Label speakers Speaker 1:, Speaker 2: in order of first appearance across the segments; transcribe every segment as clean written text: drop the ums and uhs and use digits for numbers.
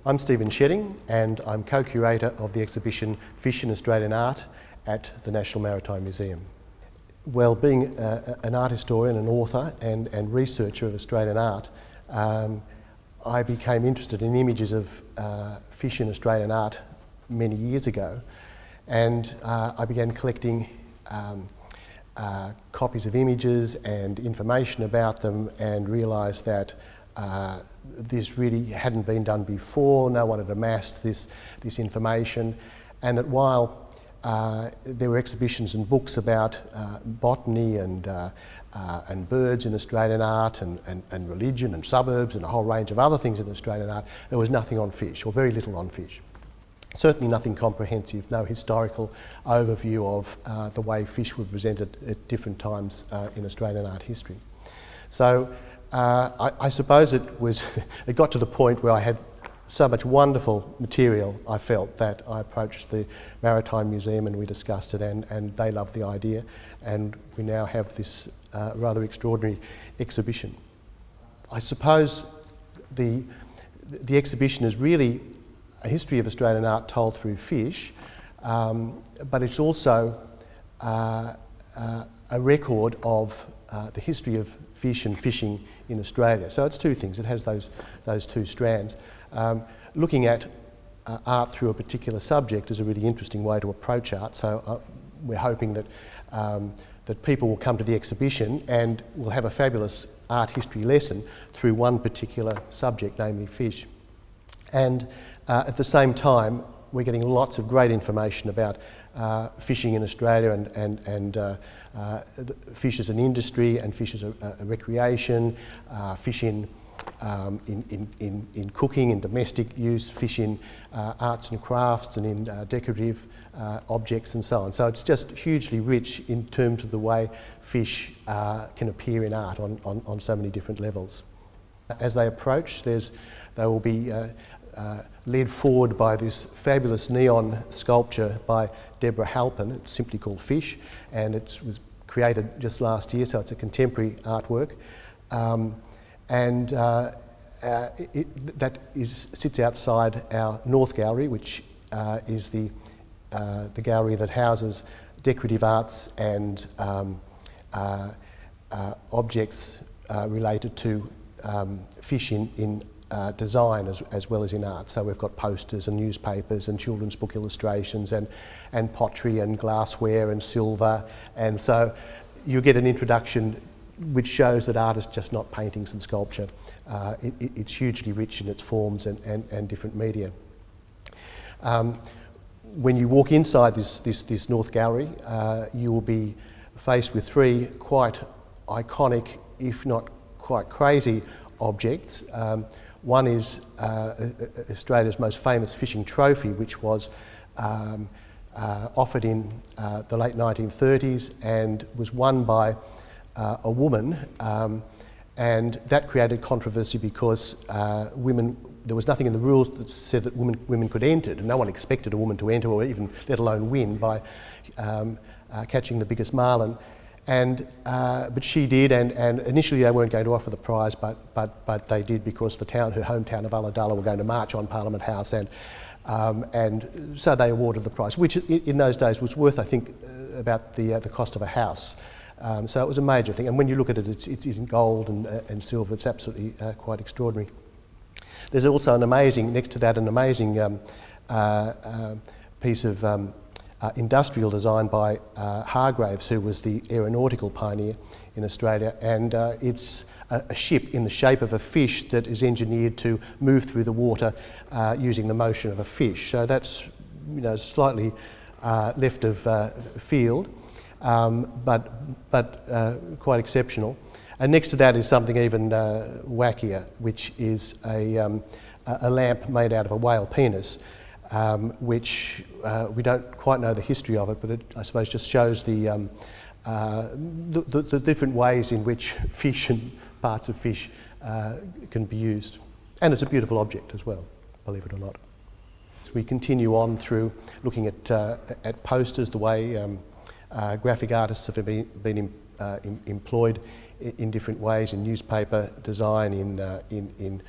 Speaker 1: I'm Stephen Scheding and I'm co-curator of the exhibition Fish in Australian Art at the National Maritime Museum. Well, being an art historian, an author and researcher of Australian art, I became interested in images of fish in Australian art many years ago, and I began collecting copies of images and information about them, and realised that this really hadn't been done before. No one had amassed this information, and that while there were exhibitions and books about botany and birds in Australian art and religion and suburbs and a whole range of other things in Australian art, there was nothing on fish, or very little on fish. Certainly nothing comprehensive, no historical overview of the way fish were presented at different times in Australian art history. So I suppose it got to the point where I had so much wonderful material, I felt, that I approached the Maritime Museum and we discussed it, and they loved the idea, and we now have this rather extraordinary exhibition. I suppose the exhibition is really a history of Australian art told through fish, but it's also a record of the history of fish and fishing in Australia. So it's two things, it has those two strands. Looking at art through a particular subject is a really interesting way to approach art, so we're hoping that that people will come to the exhibition and will have a fabulous art history lesson through one particular subject, namely fish. And at the same time, we're getting lots of great information about fishing in Australia and fish as an industry and fish as a recreation, fish in cooking and domestic use, fish in arts and crafts and in decorative objects and so on. So it's just hugely rich in terms of the way fish can appear in art on so many different levels. As they approach, they will be led forward by this fabulous neon sculpture by Deborah Halpin. It's simply called Fish, and it was created just last year, so it's a contemporary artwork. Sits outside our North Gallery, which is the gallery that houses decorative arts and objects related to fish in design as well as in art. So we've got posters and newspapers and children's book illustrations and pottery and glassware and silver, and so you get an introduction which shows that art is just not paintings and sculpture. It's hugely rich in its forms and different media. When you walk inside this North Gallery, you will be faced with three quite iconic, if not quite crazy, objects. One is Australia's most famous fishing trophy, which was offered in the late 1930s and was won by a woman, and that created controversy because there was nothing in the rules that said that women could enter, and no one expected a woman to enter or even let alone win by catching the biggest marlin. But she did, and initially they weren't going to offer the prize, but they did because her hometown of Ulladulla were going to march on Parliament House, and so they awarded the prize, which in those days was worth, I think, about the cost of a house. So it was a major thing, and when you look at it, it's in gold and silver. It's absolutely quite extraordinary. There's also next to that, an amazing piece of industrial design by Hargraves, who was the aeronautical pioneer in Australia, and it's a ship in the shape of a fish that is engineered to move through the water using the motion of a fish. So that's slightly left of field, but quite exceptional. And next to that is something even wackier, which is a lamp made out of a whale penis, which we don't quite know the history of it, but it, I suppose, just shows the different ways in which fish and parts of fish can be used. And it's a beautiful object as well, believe it or not. So we continue on through looking at posters, the way graphic artists have been employed in different ways, in newspaper design, in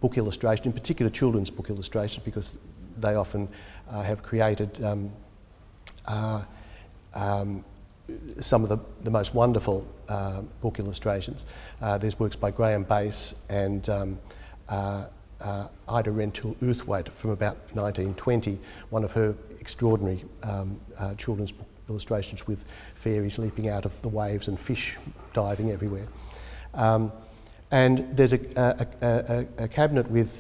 Speaker 1: book illustration, in particular children's book illustrations, because they often have created some of the most wonderful book illustrations. There's works by Graham Bass and Ida Rentoul Uthwaite from about 1920, one of her extraordinary children's book illustrations with fairies leaping out of the waves and fish diving everywhere. And there's a cabinet with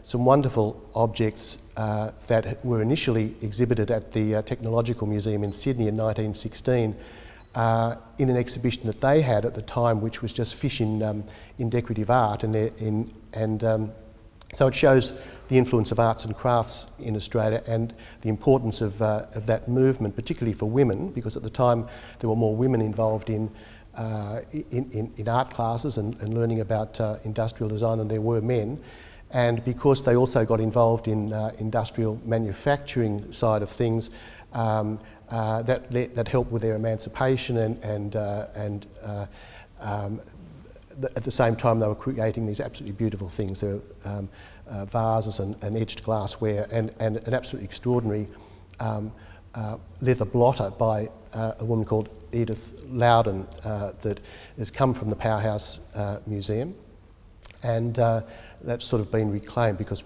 Speaker 1: some wonderful objects that were initially exhibited at the Technological Museum in Sydney in 1916 in an exhibition that they had at the time, which was just fish in decorative art, so it shows the influence of arts and crafts in Australia and the importance of that movement, particularly for women, because at the time there were more women involved in art classes and learning about industrial design than there were men. And because they also got involved in industrial manufacturing side of things, that helped with their emancipation and at the same time they were creating these absolutely beautiful things. There were vases and etched glassware and an absolutely extraordinary leather blotter by a woman called Edith Loudon that has come from the Powerhouse Museum, and that's sort of been reclaimed because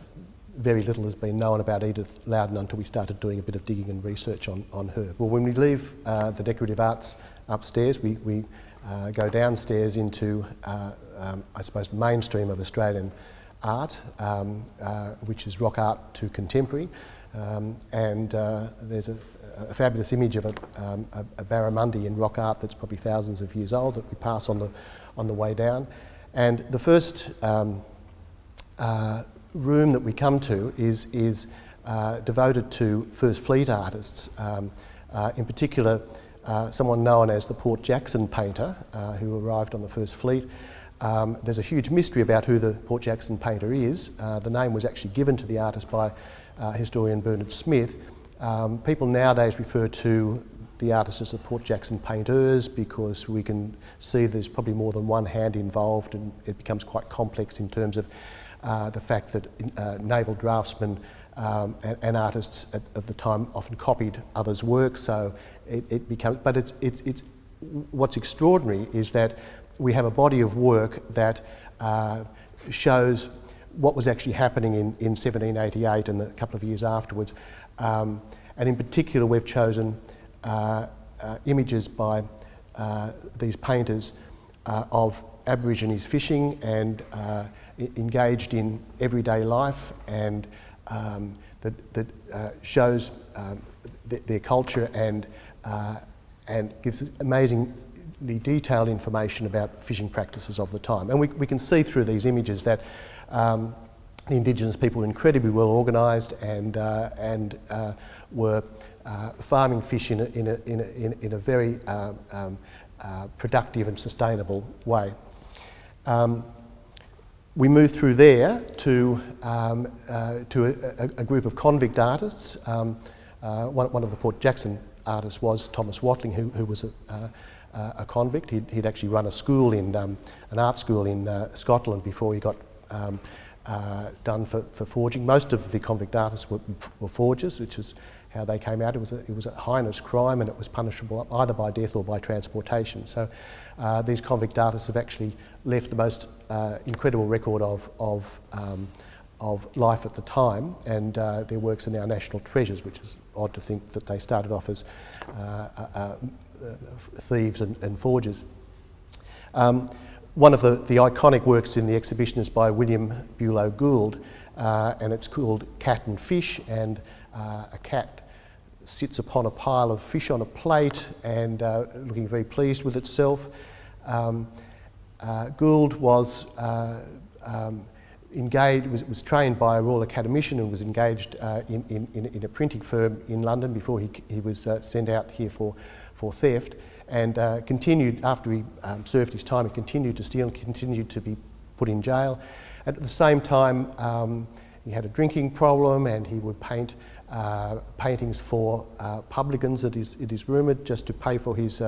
Speaker 1: very little has been known about Edith Loudon until we started doing a bit of digging and research on her. Well, when we leave the decorative arts upstairs, we go downstairs into, I suppose, the mainstream of Australian art, which is rock art to contemporary, and there's a fabulous image of a barramundi in rock art that's probably thousands of years old that we pass on the way down. And the first room that we come to is devoted to First Fleet artists, in particular someone known as the Port Jackson painter who arrived on the First Fleet. There's a huge mystery about who the Port Jackson painter is. The name was actually given to the artist by historian Bernard Smith. People nowadays refer to the artists as the Port Jackson painters because we can see there's probably more than one hand involved, and it becomes quite complex in terms of the fact that naval draftsmen and artists of the time often copied others' work. So it becomes, but it's what's extraordinary is that we have a body of work that shows what was actually happening in 1788 and a couple of years afterwards. And in particular, we've chosen images by these painters of Aborigines fishing and engaged in everyday life, and that shows their culture and gives amazingly detailed information about fishing practices of the time. And we can see through these images that the Indigenous people were incredibly well organised and were farming fish in a very productive and sustainable way. We moved through there to a group of convict artists. One of the Port Jackson artists was Thomas Watling, who was a convict. He'd actually run a school an art school in Scotland before he got done for forging. Most of the convict artists were forgers, which is how they came out. It was a heinous crime, and it was punishable either by death or by transportation. So these convict artists have actually left the most incredible record of life at the time, and their works are now national treasures, which is odd to think that they started off as thieves and forgers. One of the iconic works in the exhibition is by William Bulow Gould, and it's called Cat and Fish, and a cat sits upon a pile of fish on a plate and looking very pleased with itself. Gould was engaged, was trained by a Royal Academician and was engaged in a printing firm in London before he was sent out here for theft, and continued, after he served his time, he continued to steal and continued to be put in jail. And at the same time, he had a drinking problem, and he would paint paintings for publicans, it is rumoured, just to pay for his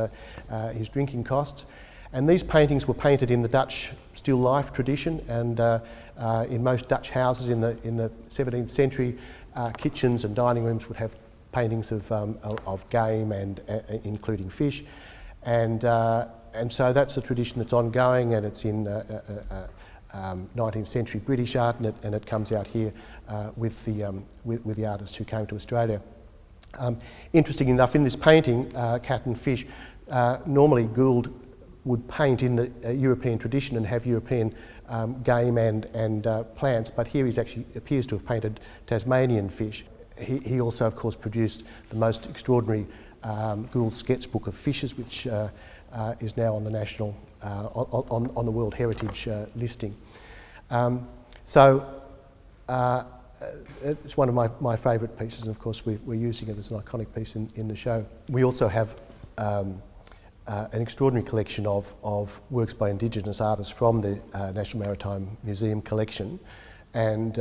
Speaker 1: drinking costs. And these paintings were painted in the Dutch still life tradition, and in most Dutch houses in the 17th century, kitchens and dining rooms would have paintings of game and including fish, and so that's a tradition that's ongoing, and it's in 19th century British art, and it comes out here with the artists who came to Australia. Interesting enough, in this painting, Cat and Fish, normally Gould would paint in the European tradition and have European game and plants, but here he actually appears to have painted Tasmanian fish. He also, of course, produced the most extraordinary Gould sketchbook of fishes, which is now on the national, on the World Heritage listing. It's one of my favourite pieces, and of course we're using it as an iconic piece in the show. We also have an extraordinary collection of works by Indigenous artists from the National Maritime Museum collection, and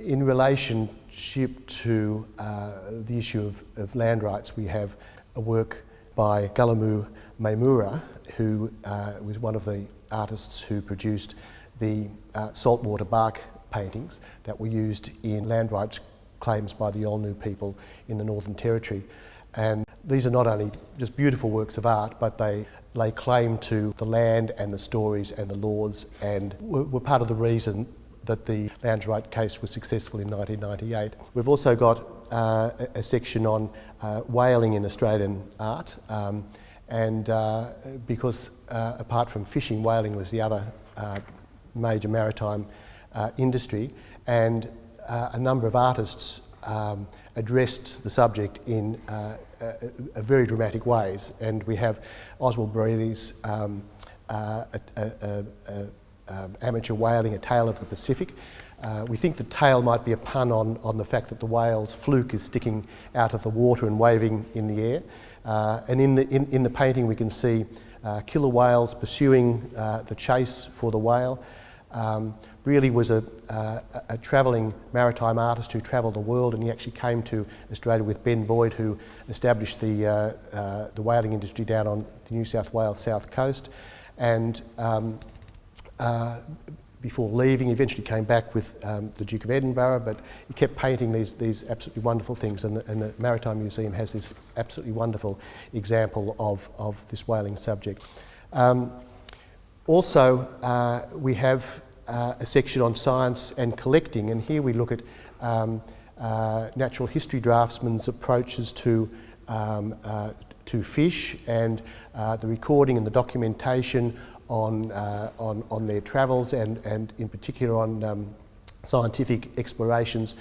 Speaker 1: in relationship to the issue of land rights, we have a work by Gulamu Maimura, who was one of the artists who produced the saltwater bark paintings that were used in land rights claims by the Yolngu people in the Northern Territory. And these are not only just beautiful works of art, but they lay claim to the land and the stories and the laws, and were part of the reason that the land rights case was successful in 1998. We've also got a section on whaling in Australian art, and because apart from fishing, whaling was the other major maritime industry, and a number of artists addressed the subject in very dramatic ways. And we have Oswald Bareilles' amateur whaling, A Tale of the Pacific. We think the tale might be a pun on the fact that the whale's fluke is sticking out of the water and waving in the air. And in the painting we can see killer whales pursuing the chase for the whale. Really was a travelling maritime artist who travelled the world, and he actually came to Australia with Ben Boyd, who established the whaling industry down on the New South Wales south coast. And before leaving, he eventually came back with the Duke of Edinburgh, but he kept painting these absolutely wonderful things, and the Maritime Museum has this absolutely wonderful example of this whaling subject. Also, we have a section on science and collecting, and here we look at natural history draftsmen's approaches to fish, and the recording and the documentation on their travels, and in particular on scientific explorations.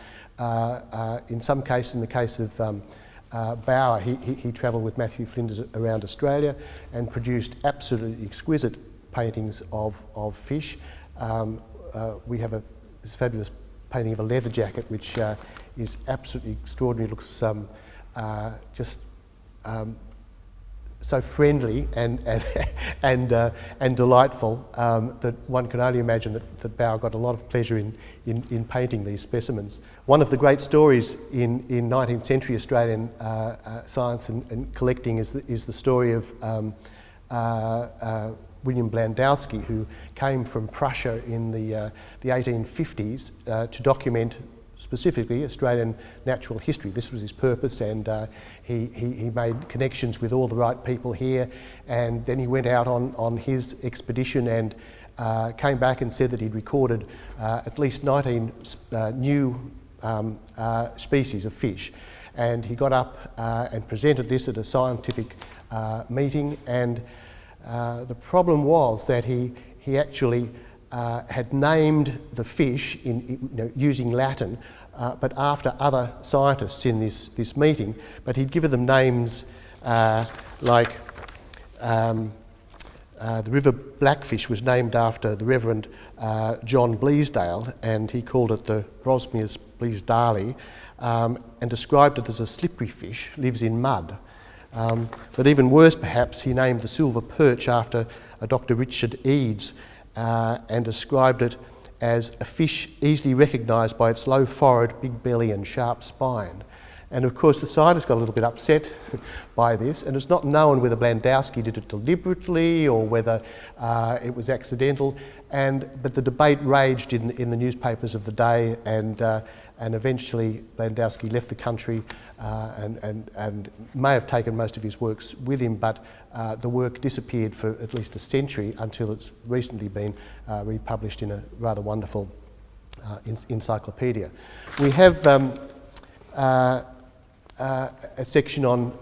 Speaker 1: In some cases, in the case of Bauer, he travelled with Matthew Flinders around Australia and produced absolutely exquisite paintings of fish. We have this fabulous painting of a leather jacket, which is absolutely extraordinary. It looks just so friendly and delightful that one can only imagine that Bauer got a lot of pleasure in painting these specimens. One of the great stories in 19th century Australian science and collecting is the story of William Blandowski, who came from Prussia in the 1850s to document specifically Australian natural history. This was his purpose, and he made connections with all the right people here, and then he went out on his expedition and came back and said that he'd recorded at least 19 new species of fish. And he got up and presented this at a scientific meeting, and the problem was that he actually had named the fish using Latin, but after other scientists in this meeting, but he'd given them names like the river Blackfish was named after the Reverend John Bleasdale, and he called it the Brosmius bleasdalii, and described it as a slippery fish, lives in mud. But even worse perhaps, he named the silver perch after a Dr. Richard Eads, and described it as a fish easily recognised by its low forehead, big belly and sharp spine. And of course the scientists got a little bit upset by this, and it's not known whether Blandowski did it deliberately or whether it was accidental. But the debate raged in the newspapers of the day, and eventually Blandowski left the country and may have taken most of his works with him, but the work disappeared for at least a century until it's recently been republished in a rather wonderful encyclopedia. We have a section on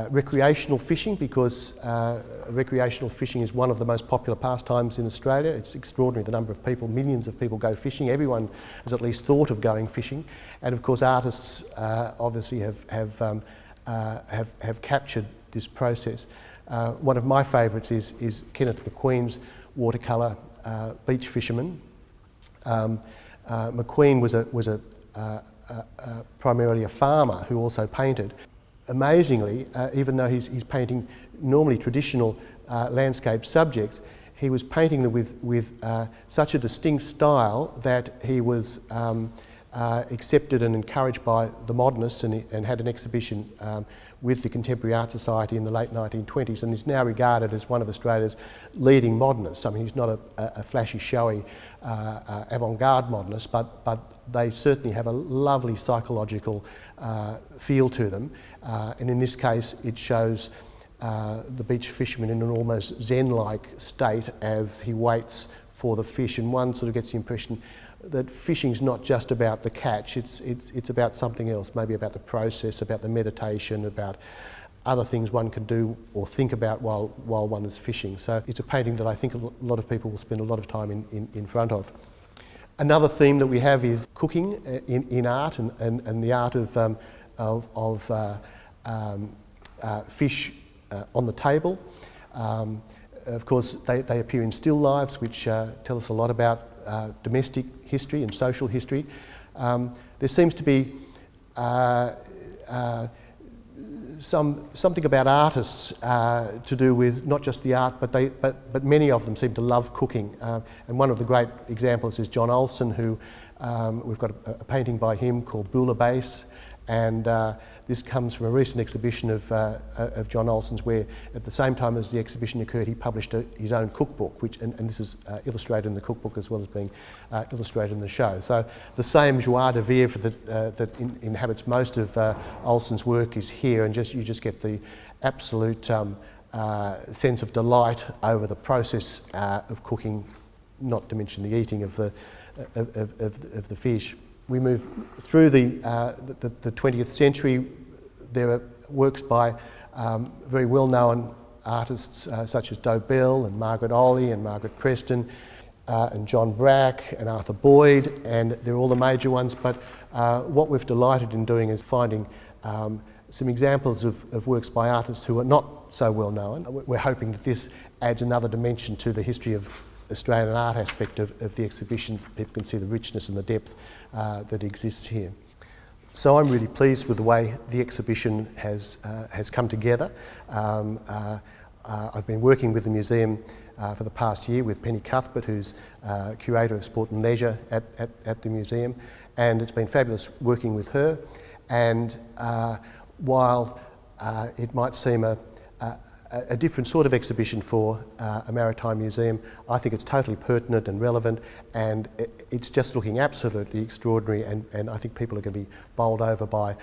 Speaker 1: recreational fishing, because recreational fishing is one of the most popular pastimes in Australia. It's extraordinary the number of people, millions of people go fishing. Everyone has at least thought of going fishing, and of course artists obviously have captured this process. One of my favourites is Kenneth McQueen's watercolour Beach Fisherman. McQueen was primarily a farmer who also painted. Amazingly, even though he's painting normally traditional landscape subjects, he was painting them with such a distinct style that he was accepted and encouraged by the modernists, and had an exhibition with the Contemporary Art Society in the late 1920s, and is now regarded as one of Australia's leading modernists. I mean, he's not a flashy, showy avant-garde modernist, but they certainly have a lovely psychological feel to them. And in this case, it shows the beach fisherman in an almost zen-like state as he waits for the fish, and one sort of gets the impression that fishing's not just about the catch, it's about something else, maybe about the process, about the meditation, about other things one can do or think about while one is fishing. So it's a painting that I think a lot of people will spend a lot of time in front of. Another theme that we have is cooking in art, and the art of fish on the table. Of course, they appear in still lifes, which tell us a lot about domestic history and social history. There seems to be something about artists to do with not just the art, but many of them seem to love cooking. And one of the great examples is John Olsen, who we've got a painting by him called Bouillabaisse, and this comes from a recent exhibition of John Olsen's, where at the same time as the exhibition occurred, he published his own cookbook, and this is illustrated in the cookbook as well as being illustrated in the show. So the same joie de vivre that inhabits most of Olsen's work is here, and you just get the absolute sense of delight over the process of cooking, not to mention the eating of the fish. We move through the 20th century. There are works by very well-known artists such as Dobell and Margaret Olley and Margaret Preston and John Brack and Arthur Boyd, and they're all the major ones. But what we've delighted in doing is finding some examples of works by artists who are not so well-known. We're hoping that this adds another dimension to the history of Australian art aspect of the exhibition. People can see the richness and the depth that exists here. So I'm really pleased with the way the exhibition has come together. I've been working with the museum for the past year with Penny Cuthbert, who's curator of sport and leisure at the museum, and it's been fabulous working with her. And while it might seem a different sort of exhibition for a maritime museum, I think it's totally pertinent and relevant, and it's just looking absolutely extraordinary, and I think people are going to be bowled over by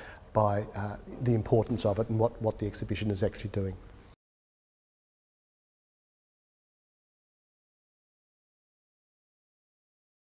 Speaker 1: the importance of it and what the exhibition is actually doing.